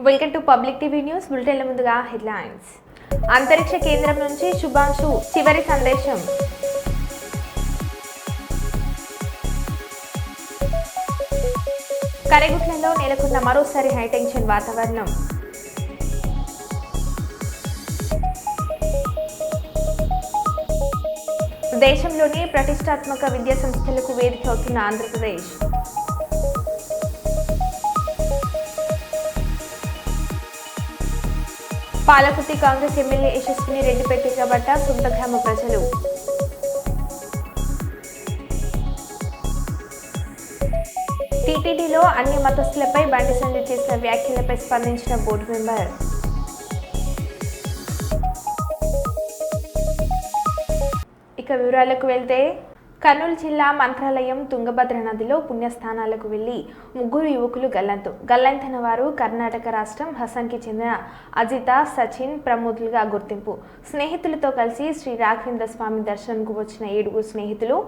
Welcome to public TV news బులెటిన్ల ముందుగా headlines. అంతరిక్ష కేంద్రం నుంచి శుభాంశు చివరి సందేశం. కరెగుట్లలో నెలకొన్న మరోసారి హైటెన్షన్ వాతావరణం. దేశంలోని ప్రతిష్టాత్మక విద్యా సంస్థలకు వేదిక అవుతున్న ఆంధ్రప్రదేశ్. పాలకుర్తి కాంగ్రెస్ ఎమ్మెల్యే యశస్విని రెడ్డిపై తిరగబడ్డ సొంత గ్రామ ప్రజలు. టీటీడీలో అన్ని మతస్థులపై బండి సంజయ్ చేసిన వ్యాఖ్యలపై స్పందించిన బోర్డు మెంబర్. ఇక వివరాలకు వెళ్తే కర్నూలు జిల్లా మంత్రాలయం తుంగభద్ర నదిలో పుణ్యస్థానాలకు వెళ్లి ముగ్గురు యువకులు గల్లంతైన వారు కర్ణాటక రాష్ట్రం హసన్కి చెందిన అజిత, సచిన్, ప్రమోద్లుగా గుర్తింపు. స్నేహితులతో కలిసి శ్రీ రాఘవేంద్ర స్వామి దర్శనంకు వచ్చిన 7 స్నేహితులు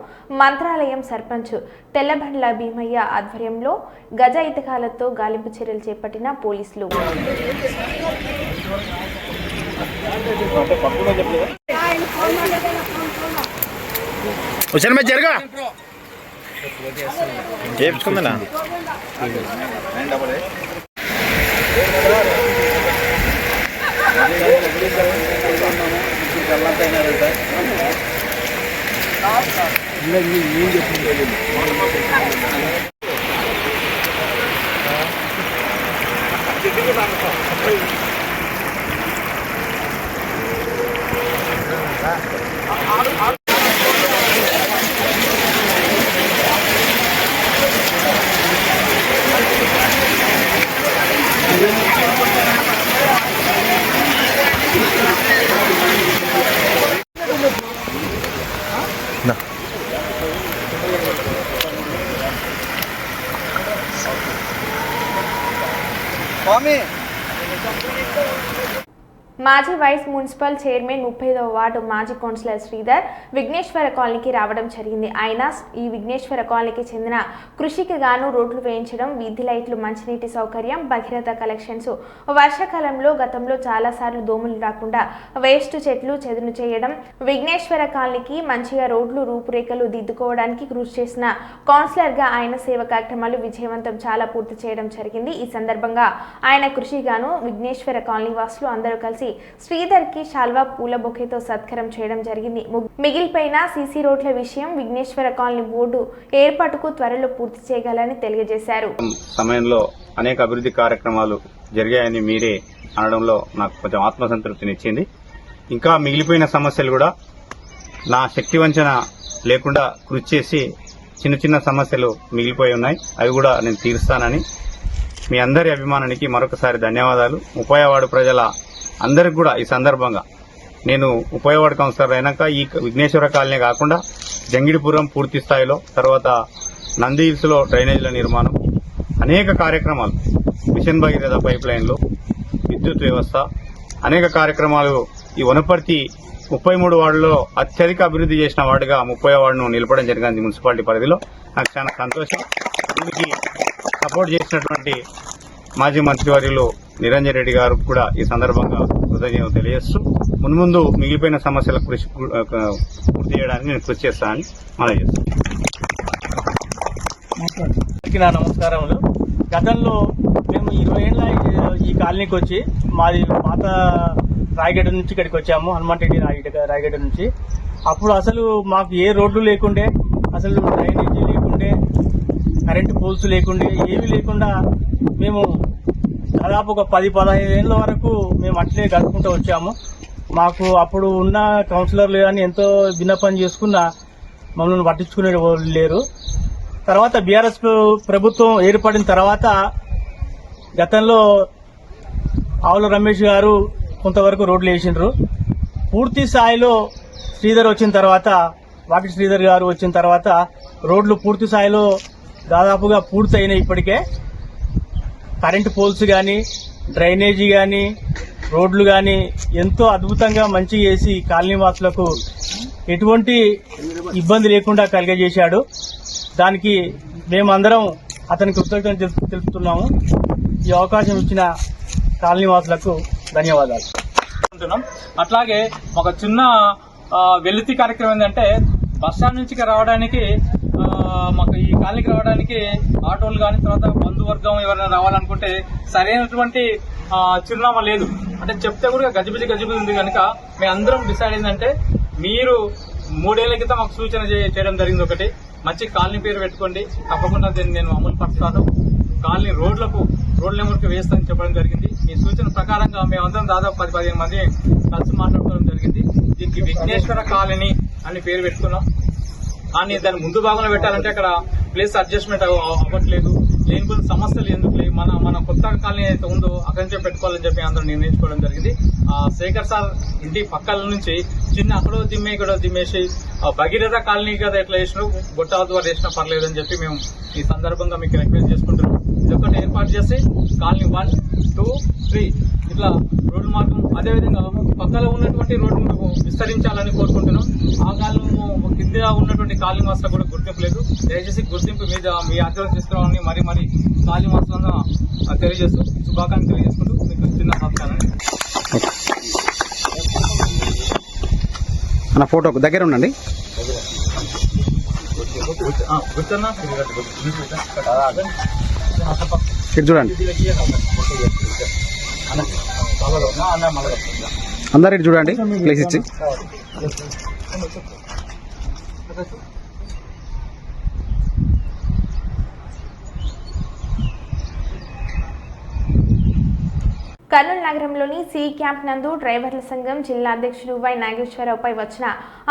మంత్రాలయం సర్పంచ్ తెల్లబండ్ల భీమయ్య ఆధ్వర్యంలో గజ ఈతకాలతో గాలింపు చర్యలు చేపట్టిన పోలీసులు. हुसैन में जरगा చేయించుకుందా మాజీ వైస్ మున్సిపల్ చైర్మన్ 35వ వార్డు మాజీ కౌన్సిలర్ శ్రీధర్ విఘ్నేశ్వర కాలనీకి రావడం జరిగింది. ఆయన ఈ విఘ్నేశ్వర కాలనీకి చెందిన కృషికి గాను రోడ్లు వేయించడం, వీధి లైట్లు, మంచినీటి సౌకర్యం, భగీరథ కలెక్షన్స్, వర్షాకాలంలో గతంలో చాలాసార్లు దోమలు రాకుండా వేస్ట్ చెట్లు చదును చేయడం, విఘ్నేశ్వర కాలనీకి మంచిగా రోడ్లు రూపురేఖలు దిద్దుకోవడానికి కృషి చేసిన కౌన్సిలర్గా ఆయన సేవ కార్యక్రమాలు విజయవంతం చాలా పూర్తి చేయడం జరిగింది. ఈ సందర్భంగా ఆయన కృషిగాను విఘ్నేశ్వర కాలనీ వాసులు అందరూ కలిసి శ్రీధర్ కి శాల్వా పూల బొకేతో సత్కారం చేయడం జరిగింది. మిగిలిపోయిన సీసీ రోడ్ల విషయం విఘ్నేశ్వర కాలనీ బోర్డు ఏర్పాటుకు త్వరలో పూర్తి చేయగలని తెలియజేశారు. సమయంలో అనేక అభివృద్ధి కార్యక్రమాలు జరిగాయని మీరే అనడంలో నాకు కొంచెం ఆత్మసంతృప్తినిచ్చింది. ఇంకా మిగిలిపోయిన సమస్యలు కూడా నా శక్తి వంచన లేకుండా కృషి చేసి చిన్న చిన్న సమస్యలు మిగిలిపోయి ఉన్నాయి, అవి కూడా నేను తీరుస్తానని మీ అందరి అభిమానానికి మరొకసారి ధన్యవాదాలు. ఉపయోగవాడు ప్రజల అందరికి కూడా ఈ సందర్భంగా నేను ఉపయోగవాడ కౌన్సిలర్ అయినాక ఈ విఘ్నేశ్వర కాలనీ కాకుండా జంగిడిపురం పూర్తి స్థాయిలో, తర్వాత నంది హిల్స్ లో డ్రైనేజీల నిర్మాణం, అనేక కార్యక్రమాలు, మిషన్ భగీరథ పైప్ లైన్లు, విద్యుత్ వ్యవస్థ, అనేక కార్యక్రమాలు ఈ వనపర్తి 33 వార్డులో అత్యధిక అభివృద్ధి చేసిన వార్డుగా 30వ వార్డును నిలపడం జరిగింది మున్సిపాలిటీ పరిధిలో. నాకు చాలా సంతోషం. దీనికి సపోర్ట్ చేసినటువంటి మాజీ మంత్రివర్యులు నిరంజన్ రెడ్డి గారు కూడా ఈ సందర్భంగా కృతజ్ఞతలు తెలియజేస్తూ మున్ముందు మిగిలిపోయిన సమస్యల కృషి పూర్తి చేయడానికి నేను కృషి చేస్తానని మనం చేస్తాను. నా నమస్కారములు. గతంలో మేము 20 ఏళ్ళ ఈ కాలనీకి వచ్చి మాది పాత రాయగడ్డ నుంచి ఇక్కడికి వచ్చాము, హనుమంత్ రెడ్డి రాయగడ్డ నుంచి. అప్పుడు అసలు మాకు ఏ రోడ్లు లేకుండే, అసలు డ్రైనేజీ లేకుండే, కరెంటు పోల్స్ లేకుండే, ఏవి లేకుండా మేము దాదాపు ఒక 10-15 ఏళ్ల వరకు మేము అట్లే గడుపుకుంటూ వచ్చాము. మాకు అప్పుడు ఉన్న కౌన్సిలర్లు కానీ ఎంతో విన్నపం చేసుకున్నా మమ్మల్ని పట్టించుకునే వాళ్ళు లేరు. తర్వాత బీఆర్ఎస్ ప్రభుత్వం ఏర్పడిన తర్వాత గతంలో ఆవుల రమేష్ గారు కొంతవరకు రోడ్లు వేసిండ్రు. పూర్తి స్థాయిలో శ్రీధర్ వచ్చిన తర్వాత, వాకిటి శ్రీధర్ గారు వచ్చిన తర్వాత రోడ్లు పూర్తి స్థాయిలో దాదాపుగా పూర్తి అయినాయి. ఇప్పటికే కరెంటు పోల్స్ కానీ, డ్రైనేజీ కానీ, రోడ్లు కానీ ఎంతో అద్భుతంగా మంచి చేసి కాలనీ వాసులకు ఎటువంటి ఇబ్బంది లేకుండా కలిగజేశాడు. దానికి మేమందరం అతనికి కృతజ్ఞతలు తెలుపుతున్నాము. ఈ అవకాశం ఇచ్చిన కాలనీ వాసులకు ధన్యవాదాలు. అట్లాగే ఒక చిన్న వెలితి కార్యక్రమం ఏంటంటే బస్ స్టాండ్ నుంచి రావడానికి మాకు ఈ కాలనీకి రావడానికి ఆటోలు కానీ తర్వాత బంధువర్గం ఎవరైనా రావాలనుకుంటే సరైనటువంటి చిరునామా లేదు. అంటే చెప్తే కూడా గజిబిజి ఉంది కనుక మేము అందరం డిసైడ్ అయిందంటే మీరు 3 ఏళ్ల క్రితం మాకు సూచన చేయడం జరిగింది. ఒకటి మంచి కాలనీ పేరు పెట్టుకోండి, తప్పకుండా దీన్ని నేను అమలు పరుస్తాను, కాలనీ రోడ్ల నెంబర్కి వేస్తానని చెప్పడం జరిగింది. ఈ సూచన ప్రకారంగా మేమందరం దాదాపు 10-15 మంది కలిసి మాట్లాడుకోవడం జరిగింది. దీనికి విఘ్నేశ్వర కాలనీ అని పేరు పెట్టుకున్నాం. కానీ దాని ముందు భాగంలో పెట్టాలంటే అక్కడ ప్లేస్ అడ్జస్ట్మెంట్ అవ్వట్లేదు, లేని కొన్ని సమస్యలు ఎందుకు లేవు, మన కొత్త కాలనీ అయితే ఉందో అక్కడి నుంచే పెట్టుకోవాలని చెప్పి అందరూ నిర్ణయించుకోవడం జరిగింది. శేఖర్ సార్ ఇంటి పక్కల నుంచి చిన్న అక్కడో ఇక్కడ దిమ్మేసి భగీరథ కాలనీ కదా ఎట్లా వేసినా గొట్టాల ద్వారా వేసినా పర్లేదు అని చెప్పి మేము ఈ సందర్భంగా మీకు రిక్వెస్ట్ చేసుకుంటున్నాం. ఇదొకటి ఏర్పాటు చేసి కాలనీ 1, 2, 3 ఇట్లా రోడ్డు మార్గం అదేవిధంగా పక్కన ఉన్నటువంటి రోడ్డు విస్తరించాలని కోరుకుంటున్నాం. ఆ కాలం కింద ఉన్నటువంటి కాలనీ వాసులకు కూడా గుర్తింపు లేదు. దయచేసి గుర్తింపు మీద మీ ఆధ్వర్యం తీసుకురావాలని మరి కాలనీ వాసులను తెలియజేస్తూ శుభాకాంక్షలు తెలియజేసుకుంటూ మీకు చిన్న సత్కారాన్ని నా ఫోటోకు దగ్గర ఉండండి. ఇటు చూడండి, అందరు ఇటు చూడండి, ప్లేస్ ఇచ్చి. కర్నూలు నగరంలోని సి క్యాంప్ నందు డ్రైవర్ల సంఘం జిల్లా అధ్యక్షుడు వై నాగేశ్వరరావుపై వచ్చిన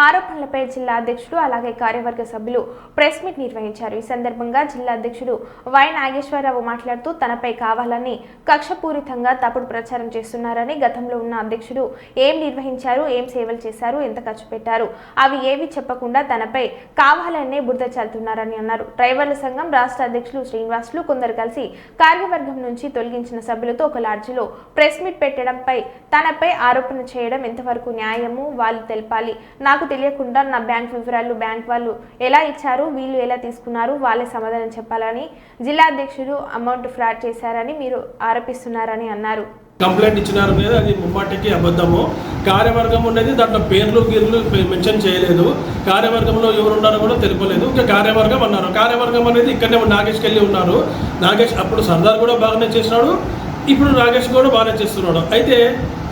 ఆరోపణలపై జిల్లా అధ్యక్షుడు అలాగే కార్యవర్గ సభ్యులు ప్రెస్ మీట్ నిర్వహించారు. ఈ సందర్భంగా జిల్లా అధ్యక్షుడు వై నాగేశ్వరరావు మాట్లాడుతూ తనపై కావాలని కక్షపూరితంగా తప్పుడు ప్రచారం చేస్తున్నారని, గతంలో ఉన్న అధ్యక్షుడు ఏం నిర్వహించారు, ఏం సేవలు చేశారు, ఎంత ఖర్చు పెట్టారు, అవి ఏవి చెప్పకుండా తనపై కావాలనే బురద చల్లుతున్నారని అన్నారు. డ్రైవర్ల సంఘం రాష్ట్ర అధ్యక్షులు శ్రీనివాసులు కొందరు కలిసి కార్యవర్గం నుంచి తొలగించిన సభ్యులతో ఒక లాడ్జిలో ప్రెస్ మీట్ పెట్టడంపై తనపై ఆరోపణ చేయడం ఎంతవరకు న్యాయము వాళ్ళు తెలపాలి. నాకు తెలియకుండా నా బ్యాంక్ వివరాలు బ్యాంక్ వాళ్ళు ఎలా ఇచ్చారు, వీళ్ళు ఎలా తీసుకున్నారు, వాళ్ళే సమాధానం చెప్పాలని జిల్లా అధ్యక్షుడు అమౌంట్ ఫ్రాడ్ చేశారని మీరు ఆరోపిస్తున్నారని అన్నారు. కంప్లైంట్ ఇచ్చినారు అనేది అది ముమ్మాటికి అబద్ధము. కార్యవర్గం ఉండేది దాంట్లో పేర్లు మెన్షన్ చేయలేదు. కార్యవర్గంలో ఎవరు ఉన్నారో కూడా తెలిపలేదు. ఇంకా కార్యవర్గం అన్నారు. కార్యవర్గం అనేది ఇక్కడనే నాగేష్కి వెళ్ళి ఉన్నారు. నాగేష్ అప్పుడు సర్దార్ కూడా బాగానే చేసినాడు, ఇప్పుడు నాగేష్ కూడా బాగానే చేస్తున్నాడు. అయితే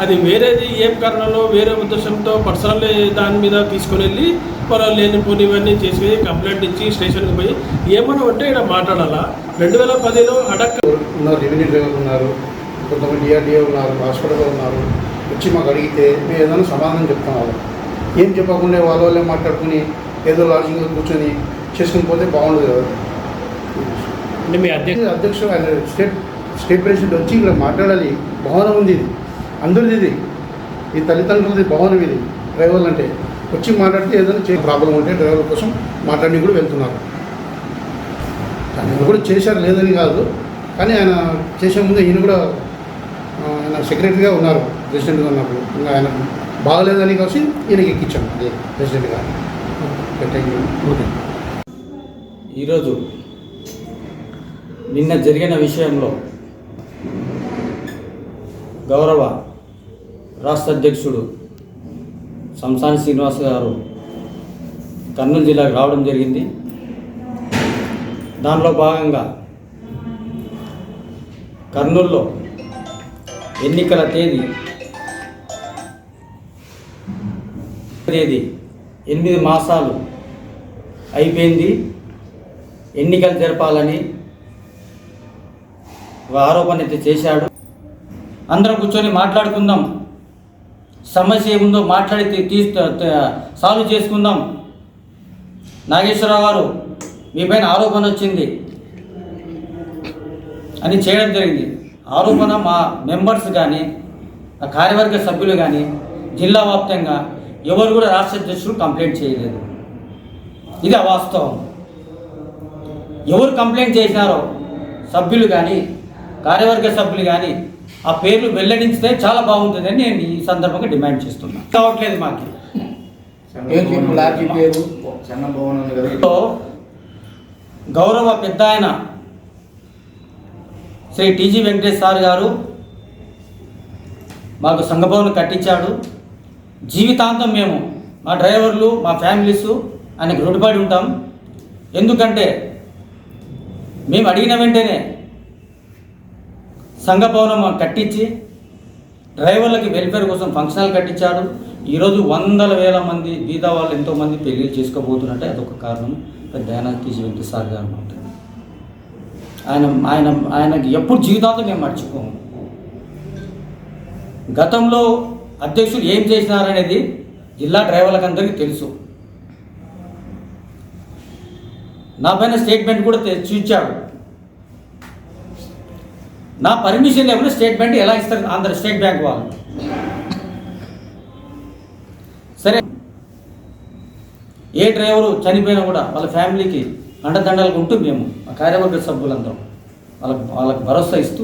అది వేరేది ఏం కారణంలో వేరే ఉద్దేశంతో పర్సనల్ దాని మీద తీసుకుని వెళ్ళి వాళ్ళు లేనిపోని ఇవన్నీ చేసి కంప్లైంట్ ఇచ్చి స్టేషన్కి పోయి ఏమన్నా ఉంటే ఇక్కడ మాట్లాడాలా. 2010లో అడక్క ఉన్నారు, రెవెన్యూ డ్రైవర్ ఉన్నారు, కొంతమంది డిఆర్డీఏ ఉన్నారు, హాస్పిటల్లో ఉన్నారు. వచ్చి మాకు అడిగితే మేము ఏదైనా సమాధానం చెప్తాం. వాళ్ళు ఏం చెప్పకుండా వాళ్ళే మాట్లాడుకుని ఏదో లాడ్జింగ్లో కూర్చొని చేసుకుని పోతే బాగుండదు కదా. అంటే మీ అధ్యక్షుడు ఆయన స్టేట్ ప్రెసిడెంట్ వచ్చి ఇక్కడ మాట్లాడాలి. భవనం ఉంది, ఇది అందరిది, ఇది ఈ తల్లిదండ్రులది భవనం, ఇది డ్రైవర్లు అంటే వచ్చి మాట్లాడితే ఏదైనా ప్రాబ్లం ఉంటే డ్రైవర్ల కోసం మాట్లాడి కూడా వెళ్తున్నారు. ఆయన కూడా చేశారు లేదని కాదు, కానీ ఆయన చేసే ముందు ఈయన కూడా ఆయన సెక్రటరీగా ఉన్నారు ప్రెసిడెంట్గా ఉన్నప్పుడు. ఇంకా ఆయన బాగలేదని కలిసి ఈయనకి ఎక్కించాము అదే ప్రెసిడెంట్గా. ఈరోజు నిన్న జరిగిన విషయంలో గౌరవ రాష్ట్ర అధ్యక్షుడు సంసాని శ్రీనివాస్ గారు కర్నూలు జిల్లాకు రావడం జరిగింది. దానిలో భాగంగా కర్నూలులో ఎన్నికల తేదీ 8 మాసాలు అయిపోయింది, ఎన్నికలు జరపాలని ఒక ఆరోపణ అయితే చేశాడు. అందరం కూర్చొని మాట్లాడుకుందాం, సమస్య ఏముందో మాట్లాడి సాల్వ్ చేసుకుందాం. నాగేశ్వరరావు గారు మీ పైన ఆరోపణ వచ్చింది అని చేయడం జరిగింది. ఆరోపణ మా మెంబర్స్ కానీ ఆ కార్యవర్గ సభ్యులు కానీ జిల్లా వ్యాప్తంగా ఎవరు కూడా రాష్ట్ర అధ్యక్షులు కంప్లైంట్ చేయలేదు. ఇది అవాస్తవం. ఎవరు కంప్లైంట్ చేసినారో సభ్యులు కానీ కార్యవర్గ సభ్యులు కానీ ఆ పేర్లు వెల్లడించితే చాలా బాగుంటుందని నేను ఈ సందర్భంగా డిమాండ్ చేస్తున్నాను. కావట్లేదు మాకు. గౌరవ పెద్ద ఆయన శ్రీ టీజీ వెంకటేష్ సార్ గారు మాకు సంఘభవనం కట్టించాడు. జీవితాంతం మేము మా డ్రైవర్లు మా ఫ్యామిలీస్ ఆయనకు రుణపడి ఉంటాం. ఎందుకంటే మేము అడిగిన వెంటనే సంఘభవనం కట్టించి డ్రైవర్లకి వెల్ఫేర్ కోసం ఫంక్షన్ హాల్ కట్టించాడు. ఈరోజు వందల వేల మంది బీద వాళ్ళు ఎంతోమంది పెళ్ళిళ్ళు చేసుకోబోతున్నట్టే అదొక కారణం. దయానంద వెంకట సార్ గారు ఉంటుంది. ఆయనకి ఎప్పుడు జీవితాంతం మేము మర్చిపోము. గతంలో అధ్యక్షులు ఏం చేసినారనేది జిల్లా డ్రైవర్లకు అందరికీ తెలుసు. నా పైన స్టేట్మెంట్ కూడా చూచాడు. నా పర్మిషన్ లేకుండా స్టేట్మెంట్ ఎలా ఇస్తారు ఆంధ్ర స్టేట్ బ్యాంక్ వాళ్ళు? సరే, ఏ డ్రైవరు చనిపోయినా కూడా వాళ్ళ ఫ్యామిలీకి అండదండలకు ఉంటూ మేము ఆ కార్యవర్గ సభ్యులందరం వాళ్ళకి భరోసా ఇస్తూ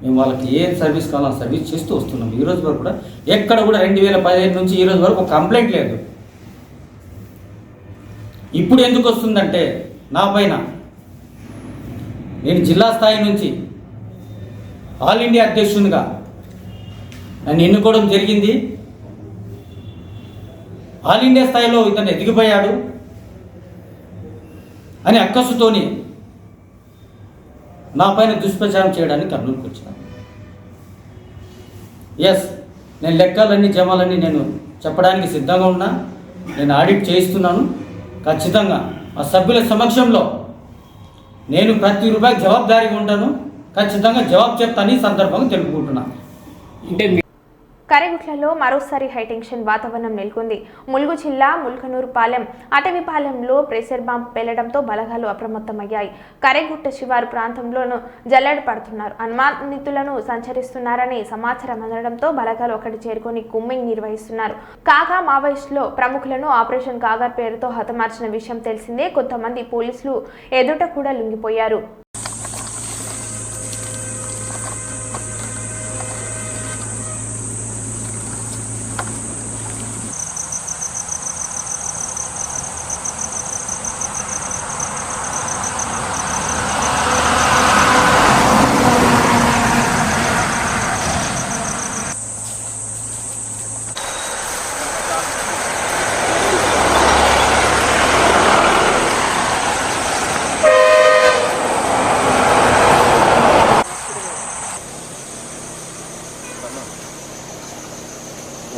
మేము వాళ్ళకి ఏ సర్వీస్ కావాలో సర్వీస్ చేస్తూ వస్తున్నాం. ఈ రోజు వరకు కూడా ఎక్కడ కూడా 2015 నుంచి ఈ రోజు వరకు ఒక కంప్లైంట్ లేదు. ఇప్పుడు ఎందుకు వస్తుందంటే నా పైన నేను జిల్లా స్థాయి నుంచి ఆల్ ఇండియా అధ్యక్షునిగా నన్ను ఎన్నుకోవడం జరిగింది. ఆల్ ఇండియా స్థాయిలో ఇతను ఎదిగిపోయాడు అని అక్కసుతోని నా పైన దుష్ప్రచారం చేయడానికి కర్నూలుకు వచ్చాను. ఎస్, నేను లెక్కలన్నీ జమాలన్నీ నేను చెప్పడానికి సిద్ధంగా ఉన్నా. నేను ఆడిట్ చేయిస్తున్నాను. ఖచ్చితంగా ఆ సభ్యుల సమక్షంలో నేను ప్రతి రూపాయికి జవాబుదారీగా ఉంటాను. ఖచ్చితంగా జవాబు చెప్తాను. ఈ సందర్భంగా తెలుపుకుంటున్నా. కరిగుట్లలో మరోసారి హైటెన్షన్ వాతావరణం నెలకొంది. ములుగు జిల్లా ముల్కనూరుపాలెం అటవీపాలెంలో ప్రెషర్ బాంబ్ పేలడంతో బలగాలు అప్రమత్తమయ్యాయి. కరిగుట్ట శివారు ప్రాంతంలోనూ జల్లెడ పడుతున్నారు. అనుమానితులను సంచరిస్తున్నారని సమాచారం అందడంతో బలగాలు అక్కడి చేరుకొని కుమ్మింగ్ నిర్వహిస్తున్నారు. కాగా మావోయిస్టులో ప్రముఖులను ఆపరేషన్ కాగర్ పేరుతో హతమార్చిన విషయం తెలిసిందే. కొంతమంది పోలీసులు ఎదుట కూడా లొంగిపోయారు.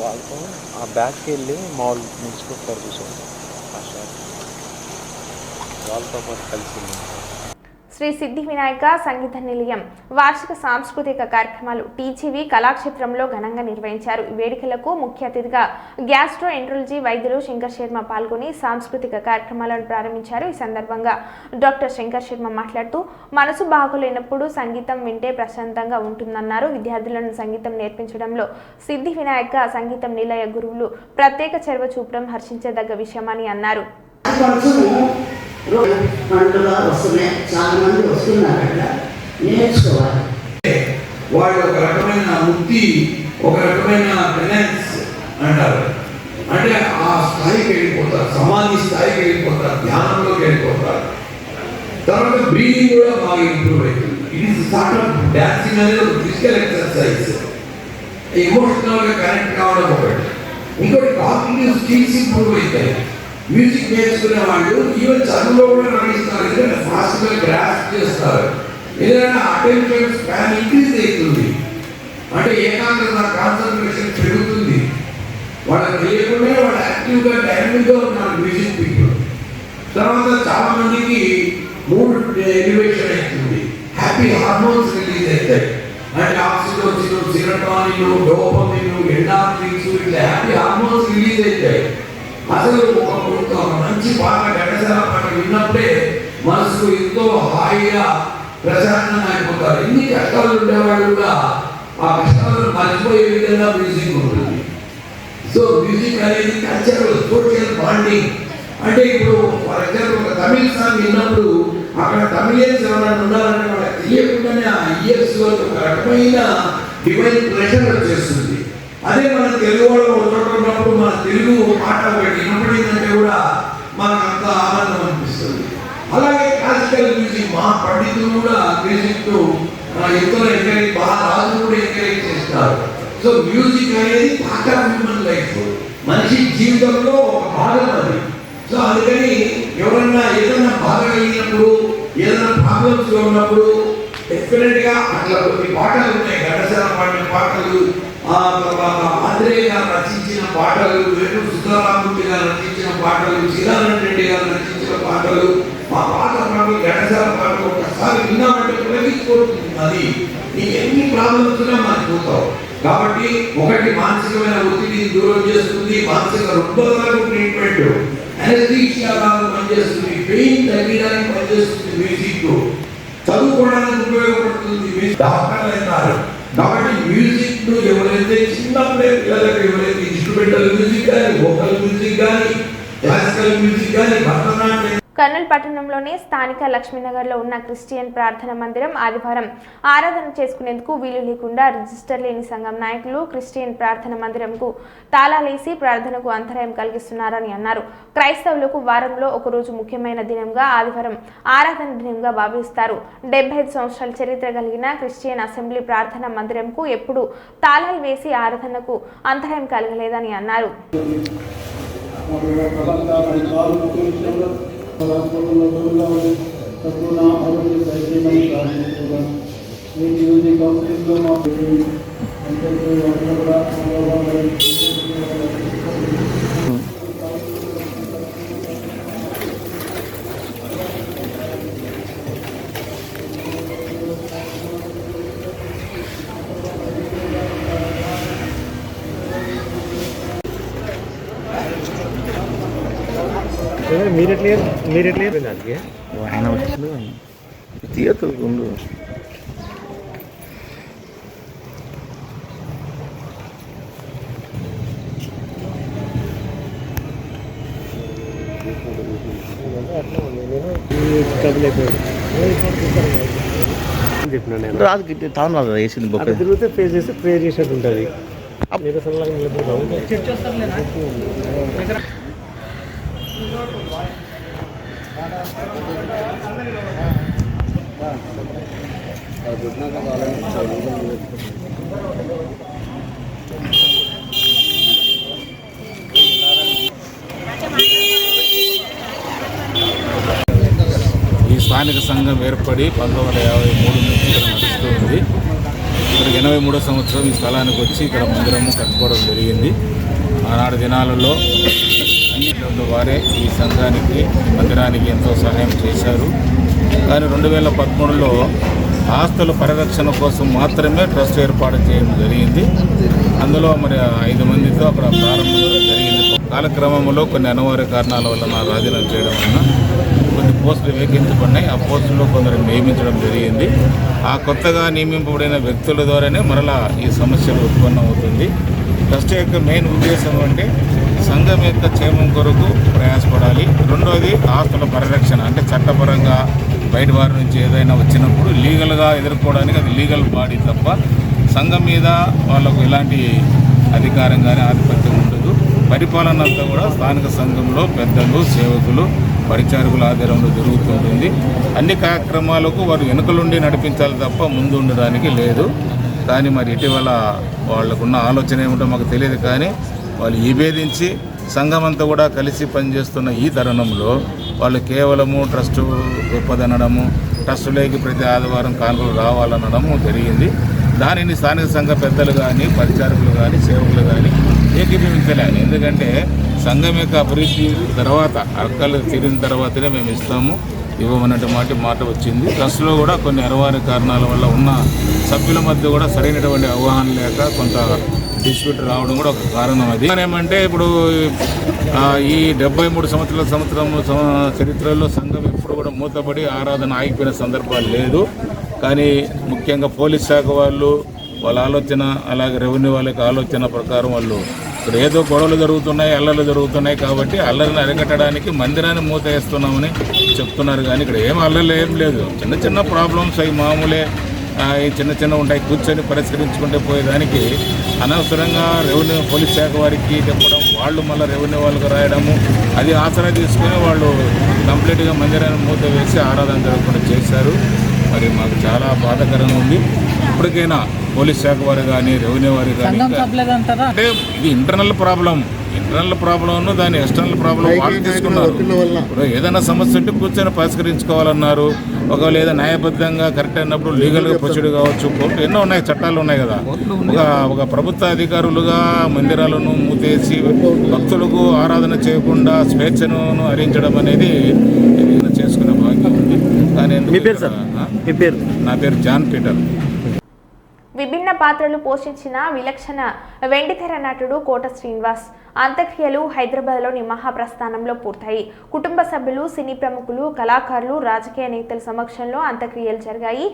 వాళ్ళతో ఆ బ్యాగ్కి వెళ్ళి మాల్ నిలిచిపోతారు కూర్చొని ఆ షాప్ వాళ్ళతో పాటు కలిసి. శ్రీ సిద్ధి వినాయక సంగీత నిలయం వార్షిక సాంస్కృతిక కార్యక్రమాలు టీజీవీ కళాక్షేత్రంలో ఘనంగా నిర్వహించారు. ఈ వేడుకలకు ముఖ్య అతిథిగా గ్యాస్ట్రో ఎంట్రాలజీ వైద్యులు శంకర్ శర్మ పాల్గొని సాంస్కృతిక కార్యక్రమాలను ప్రారంభించారు. ఈ సందర్భంగా డాక్టర్ శంకర్ శర్మ మాట్లాడుతూ మనసు బాగోలేనప్పుడు సంగీతం వింటే ప్రశాంతంగా ఉంటుందన్నారు. విద్యార్థులను సంగీతం నేర్పించడంలో సిద్ధి వినాయక సంగీతం నిలయ గురువులు ప్రత్యేక చొరవ చూపడం హర్షించదగ్గ విషయమని అన్నారు. పండుగ వస్తున్నాయి, చాలా మంది వస్తున్నారు అక్కడ నేర్చుకోవాలి. వాళ్ళు ఒక రకమైన ముక్తి, ఒక రకమైన ఫైనాన్స్ అంటారు. అంటే ఆ స్థాయికి వెళ్ళిపోతారు, సమాధి స్థాయికి వెళ్ళిపోతారు, ధ్యానంలోకి వెళ్ళిపోతారు. తర్వాత బ్రీతింగ్ కూడా బాగా ఇంప్రూవ్ అవుతుంది. It is sort of dancing అనేది ఒక ఫిజికల్ ఎక్సర్సైజ్. ఎమోషనల్గా కనెక్ట్ కావడం ఒకటి, ఇంకోటి కాగ్నిటివ్ స్కిల్స్ ఇంప్రూవ్ అవుతాయి. మ్యూజిక్ నేర్చుకునే వాళ్ళు ఈవెన్ చదువులో కూడా రాణిస్తారు. ఎందుకంటే ఫాస్ట్గా గ్రాస్ప్ చేస్తారు. ఏదైనా అటెన్షన్ స్పాన్ ఇంక్రీజ్ అవుతుంది. అంటే ఏకాగ్రత, కాన్సన్ట్రేషన్ పెరుగుతుంది. వాళ్ళకి తెలియకుండా వాళ్ళు యాక్టివ్గా డైనమిక్గా ఉన్నారు మ్యూజిక్ పీపుల్. తర్వాత చాలా మందికి మూడ్ ఎలివేషన్ అవుతుంది, హ్యాపీ హార్మోన్స్ రిలీజ్ అవుతాయి. అంటే ఆక్సిటోసిన్, సెరోటోనిన్, డోపమిన్, ఎండార్ఫిన్స్, ఇట్లా హ్యాపీ హార్మోన్స్ రిలీజ్ అవుతాయి. అసలు ఒక మంచి పాట, ఘటసాల పాట విన్నప్పుడే మనసుకు ఎంతో హాయిగా ప్రశాంతంగా అయిపోతారు. ఎన్ని కష్టాలు ఉండేవాళ్ళు కూడా ఆ కష్టాలను మర్చిపోయే విధంగా మ్యూజిక్ ఉంటుంది. సో మ్యూజిక్ అనేది కల్చరల్, సోషల్ బాండింగ్. అంటే ఇప్పుడు ఫర్ ఎగ్జాంపుల్ ఒక తమిళ సాంగ్ విన్నప్పుడు అక్కడ తమిళియన్స్ ఎవరైనా ఉండాలంటే వాళ్ళకి తెలియకుండానే ఆ ఇయర్స్ ఒక రకమైన డివైన్ ప్రెషర్ వచ్చేస్తుంది. అదే మన తెలుగు వాళ్ళు ఉన్నప్పుడు మన తెలుగు పాట ఒకటి వినపడిందంటే కూడా మనకు అంత ఆనందం అనిపిస్తుంది. అలాగే క్లాసికల్ మ్యూజిక్ మా పండితులు కూడా మ్యూజిక్ ఎంతో ఎంకరేజ్, మహారాజులు కూడా ఎంకరేజ్ చేస్తారు. సో మ్యూజిక్ అనేది పార్ట్ ఆఫ్ హ్యూమన్ లైఫ్, మనిషి జీవితంలో ఒక భాగం అది. సో అందుకని ఎవరన్నా ఏదైనా బాధ కలిగినప్పుడు, ఏదైనా ప్రాబ్లమ్స్ ఉన్నప్పుడు డెఫినెట్ గా అట్లా కొన్ని పాటలు ఉన్నాయి. ఘంటసాల పాడిన పాటలు, తర్వాత ఆంధ్రేయ గారు రచించిన పాటలు, వేణు సుందరరామూర్తి గారు రచించిన పాటలు, శ్రీనారాయణ రెడ్డి గారు రచించిన పాటలు, ఆ పాట పాటలు, ఘంటసాల పాటలు ఒకసారి విన్నామంటే తొలగిపోతుంది. అది నీకు ఎన్ని ప్రాబ్లమ్స్ ఉన్నా మర్చిపోతావు. కాబట్టి ఒకటి మానసికమైన ఒత్తిడిని దూరం చేస్తుంది, మానసిక రుగ్మతలకు ట్రీట్మెంట్, అనస్థీషియా లాగా పనిచేస్తుంది, పెయిన్ తగ్గడానికి పనిచేస్తుంది మ్యూజిక్, చదువుకోవడానికి ఉపయోగపడుతుంది మ్యూజిక్. డాక్టర్లు అయినారు కాబట్టి మ్యూజిక్ ను ఎవరైతే చిన్నప్పుడే పిల్లలకు ఎవరైతే ఇన్స్ట్రుమెంటల్ మ్యూజిక్ కానీ, వోకల్ మ్యూజిక్ కానీ, క్లాసికల్ మ్యూజిక్ కానీ, భరతనాట్యం. కర్నూలు పట్టణంలోని స్థానిక లక్ష్మీనగర్లో ఉన్న క్రిస్టియన్ ప్రార్థన మందిరం ఆదివారం ఆరాధన చేసుకునేందుకు వీలు లేకుండా రిజిస్టర్ లేని సంఘం నాయకులు క్రిస్టియన్ ప్రార్థన మందిరంకు తాళాలేసి ప్రార్థనకు అంతరాయం కలిగిస్తున్నారని అన్నారు. క్రైస్తవులకు వారంలో ఒకరోజు ముఖ్యమైన దినంగా ఆదివారం ఆరాధన దినంగా భావిస్తారు. 75 సంవత్సరాల చరిత్ర కలిగిన క్రిస్టియన్ అసెంబ్లీ ప్రార్థన మందిరంకు ఎప్పుడు తాళాలు వేసి ఆరాధనకు అంతరాయం కలగలేదని అన్నారు. మీరెట్లే దానికి ఆయన వచ్చింది తీయతుండు. రాజు తాను రాదు వేసింది బొక్క తిరిగితే పే చేసి ప్రేయర్ చేసినట్టు ఉంటుంది. నిరసనలాగా నిలబడతాము. ఈ స్థానిక సంఘం ఏర్పడి 1953 నుంచి ఇక్కడ నడుస్తూ ఉంది. ఇక్కడ 83వ సంవత్సరం ఈ స్థలానికి వచ్చి ఇక్కడ మందిరము కట్టుకోవడం జరిగింది. ఆనాడు దినాలలో అన్ని వారే ఈ సంఘానికి మందిరానికి ఎంతో సహాయం చేశారు. కానీ 2013లో ఆస్తుల పరిరక్షణ కోసం మాత్రమే ట్రస్ట్ ఏర్పాటు చేయడం జరిగింది. అందులో మరి 5 మందితో అక్కడ ప్రారంభించడం జరిగింది. కాలక్రమంలో కొన్ని అనివార్య కారణాల వల్ల నా రాజీనామా చేయడం వలన కొన్ని పోస్టులు వేగించబడినాయి. ఆ పోస్టుల్లో కొందరు నియమించడం జరిగింది. ఆ కొత్తగా నియమింపబడిన వ్యక్తుల ద్వారానే మరలా ఈ సమస్యలు ఉత్పన్నమవుతుంది. ట్రస్ట్ యొక్క మెయిన్ ఉద్దేశం అంటే సంఘం యొక్క క్షేమం కొరకు ప్రయాసపడాలి. రెండోది ఆస్తుల పరిరక్షణ, అంటే చట్టపరంగా బయట వారి నుంచి ఏదైనా వచ్చినప్పుడు లీగల్గా ఎదుర్కోవడానికి అది లీగల్ బాడీ తప్ప సంఘం మీద వాళ్ళకు ఎలాంటి అధికారం కానీ ఆధిపత్యం ఉండదు. పరిపాలన అంతా కూడా స్థానిక సంఘంలో పెద్దలు, సేవకులు, పరిచారకుల ఆధారంలో జరుగుతుంటుంది. అన్ని కార్యక్రమాలకు వారు వెనుకలుండి నడిపించాలి తప్ప ముందు ఉండడానికి లేదు. కానీ మరి ఇటీవల వాళ్ళకున్న ఆలోచన ఏమిటో మాకు తెలియదు. కానీ వాళ్ళు విభేదించి సంఘం అంతా కూడా కలిసి పనిచేస్తున్న ఈ తరుణంలో వాళ్ళు కేవలము ట్రస్టు గొప్పదనడము, ట్రస్టులోకి ప్రతి ఆదివారం కానుకలు రావాలనడము జరిగింది. దానిని స్థానిక సంఘ పెద్దలు కానీ, పరిచారకులు కానీ, సేవకులు కానీ ఏకీభవించలేదు. ఎందుకంటే సంఘం యొక్క అభివృద్ధి తర్వాత అక్కలు తీరిన తర్వాతనే మేము ఇస్తాము, ఇవ్వమన్నటువంటి మాట వచ్చింది. ట్రస్టులో కూడా కొన్ని అనివార్య కారణాల వల్ల ఉన్న సభ్యుల మధ్య కూడా సరైనటువంటి అవగాహన లేక కొంత డిస్ప్యూట్ రావడం కూడా ఒక కారణం. అది ఏమంటే ఇప్పుడు ఈ 73 సంవత్సరం చరిత్రలో సంఘం ఎప్పుడు కూడా మూతపడి ఆరాధన ఆగిపోయిన సందర్భాలు లేదు. కానీ ముఖ్యంగా పోలీస్ శాఖ వాళ్ళ ఆలోచన, అలాగే రెవెన్యూ వాళ్ళకి ఆలోచన ప్రకారం వాళ్ళు ఇక్కడ ఏదో గొడవలు జరుగుతున్నాయి, అల్లర్లు జరుగుతున్నాయి కాబట్టి అల్లరిని అరికట్టడానికి మందిరాన్ని మూత వేస్తున్నామని చెప్తున్నారు. కానీ ఇక్కడ ఏం అల్లర్లు ఏం లేదు. చిన్న చిన్న ప్రాబ్లమ్స్ అవి మామూలే, చిన్న ఉంటాయి. కూర్చొని పరిష్కరించుకుంటే పోయేదానికి అనవసరంగా రెవెన్యూ పోలీస్ శాఖ వారికి చెప్పడం, వాళ్ళు మళ్ళీ రెవెన్యూ వాళ్ళకు రాయడము, అది ఆసరా తీసుకుని వాళ్ళు కంప్లీట్గా మందిరాన్ని మూత వేసి ఆరాధన జరగకుండా చేశారు. మరి మాకు చాలా బాధాకరంగా ఉంది. ఇప్పటికైనా పోలీస్ శాఖ వారు కానీ రెవెన్యూ వారు కానీ అంటే ఇది ఇంటర్నల్ ప్రాబ్లంను దాని ఎక్స్టర్నల్ ప్రాబ్లం వాళ్ళు తీసుకున్నారు. ఇప్పుడు ఏదైనా సమస్య ఉంటే కూర్చొని పరిష్కరించుకోవాలన్నారు. ఒకవేళ ఏదో న్యాయబద్ధంగా కరెక్ట్ అయినప్పుడు లీగల్గా ప్రొసీడ్ కావచ్చు. కోర్టు ఎన్నో ఉన్నాయి, చట్టాలు ఉన్నాయి కదా. ఒక ప్రభుత్వ అధికారులుగా మందిరాలను మూతేసి భక్తులకు ఆరాధన చేయకుండా స్వేచ్ఛను హరించడం అనేది చేసుకునే భాగ్యం ఉంది. కానీ నా పేరు జాన్ పీటర్. విభిన్న పాత్రలు పోషించిన విలక్షణ వెండితెర నటుడు కోట శ్రీనివాస్ అంత్యక్రియలు హైదరాబాద్లోని మహాప్రస్థానంలో పూర్తయి కుటుంబ సభ్యులు, సినీ ప్రముఖులు, కళాకారులు, రాజకీయ నేతల సమక్షంలో అంత్యక్రియలు జరిగాయి.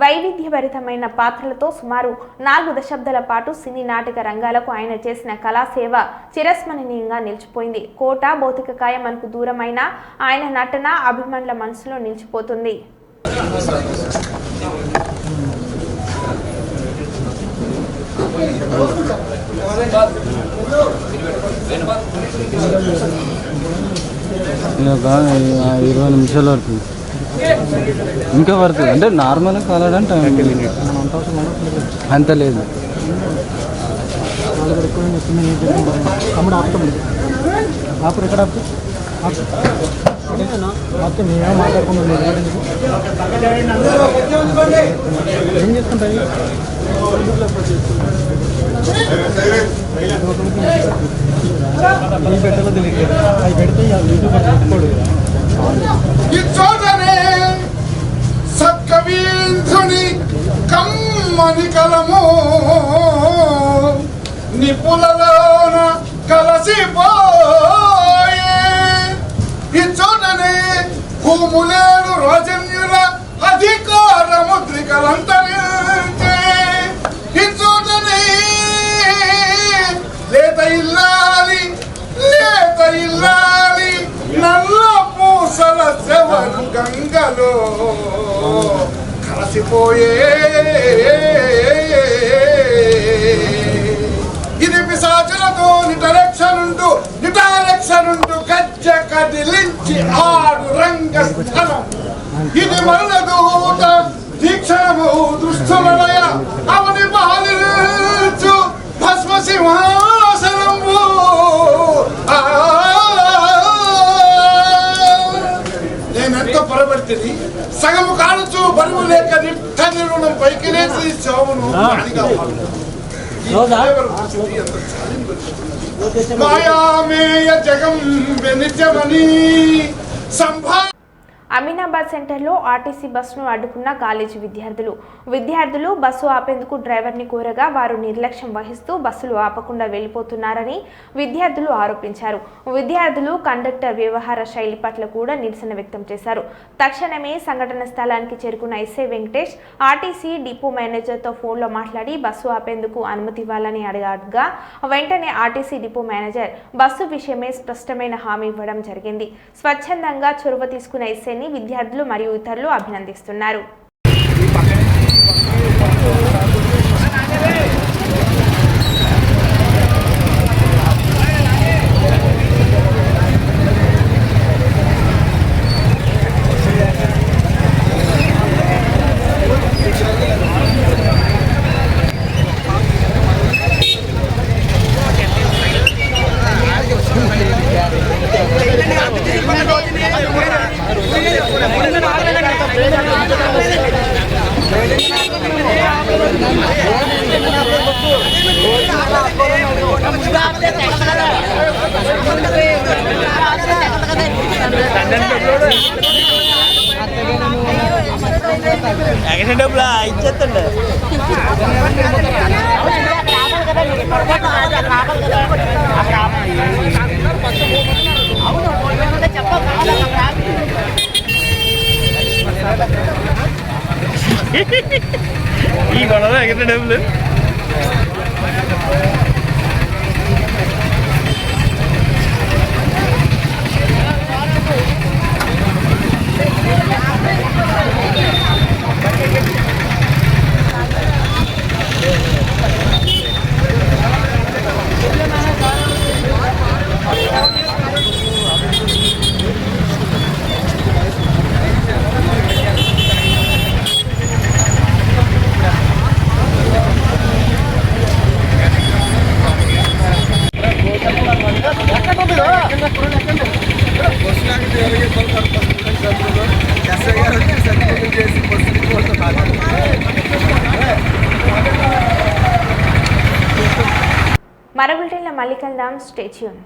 వైవిధ్యభరితమైన పాత్రలతో సుమారు 4 దశాబ్దాల పాటు సినీ నాటక రంగాలకు ఆయన చేసిన కళాసేవ చిరస్మరణీయంగా నిలిచిపోయింది. కోట భౌతిక కాయం మనకు దూరమైన ఆయన నటన అభిమానుల మనసులో నిలిచిపోతుంది. ఒక 20 నిమిషాలు పడుతుంది, ఇంకా పడుతుంది. అంటే నార్మల్గా కాలాడంటే అంత లేదు. ఏం చేసుకుంటాయి సత్కవీంద్రుని కమ్మని కలము నిపులలోన కలసిపోయే ఈ చోటనే భూములేడు రాజన్యుల అధికార ముద్రికలంతరించే ఈ చోటనే లేత ఇల్లాలి నల్ల పూసల శవను గంగలో కలిసిపోయే ఇది పిశాచులతో నిటారక్షనుంటూ గజ్జ కదిలించి ఆడు రంగస్థలం ఇది మరణదూత దీక్షణము దుష్టులయ అవని పాలించు భస్మ సింహాసనము నేనెంతో పొరబడితే సగము కాలుచు బరువు లేక నిట్టని రుణం పైకి లేచి శవమును మాయామేయ జగం వెనిజమని సంభా అమీనాబాద్ సెంటర్లో ఆర్టీసీ బస్సును అడ్డుకున్న కాలేజీ విద్యార్థులు బస్సు ఆపేందుకు డ్రైవర్ని కోరగా వారు నిర్లక్ష్యం వహిస్తూ బస్సులు ఆపకుండా వెళ్లిపోతున్నారని విద్యార్థులు ఆరోపించారు. విద్యార్థులు కండక్టర్ వ్యవహార శైలి పట్ల కూడా నిరసన వ్యక్తం చేశారు. తక్షణమే సంఘటన స్థలానికి చేరుకున్న ఎస్ఐ వెంకటేష్ ఆర్టీసీ డిపో మేనేజర్తో ఫోన్లో మాట్లాడి బస్సు ఆపేందుకు అనుమతి ఇవ్వాలని అడగగా వెంటనే ఆర్టీసీ డిపో మేనేజర్ బస్సు విషయమే స్పష్టమైన హామీ ఇవ్వడం జరిగింది. స్వచ్ఛందంగా చొరవ తీసుకున్న ఎస్ఐ విద్యార్థులు మరియు ఇతరులు అభినందిస్తున్నారు. ఇచ్చేస్తండి ఈ గొడవ ఎక్కడ డబ్బులు మరో బులెటిన్లో మళ్ళీ కలుద్దాం. Stay tune.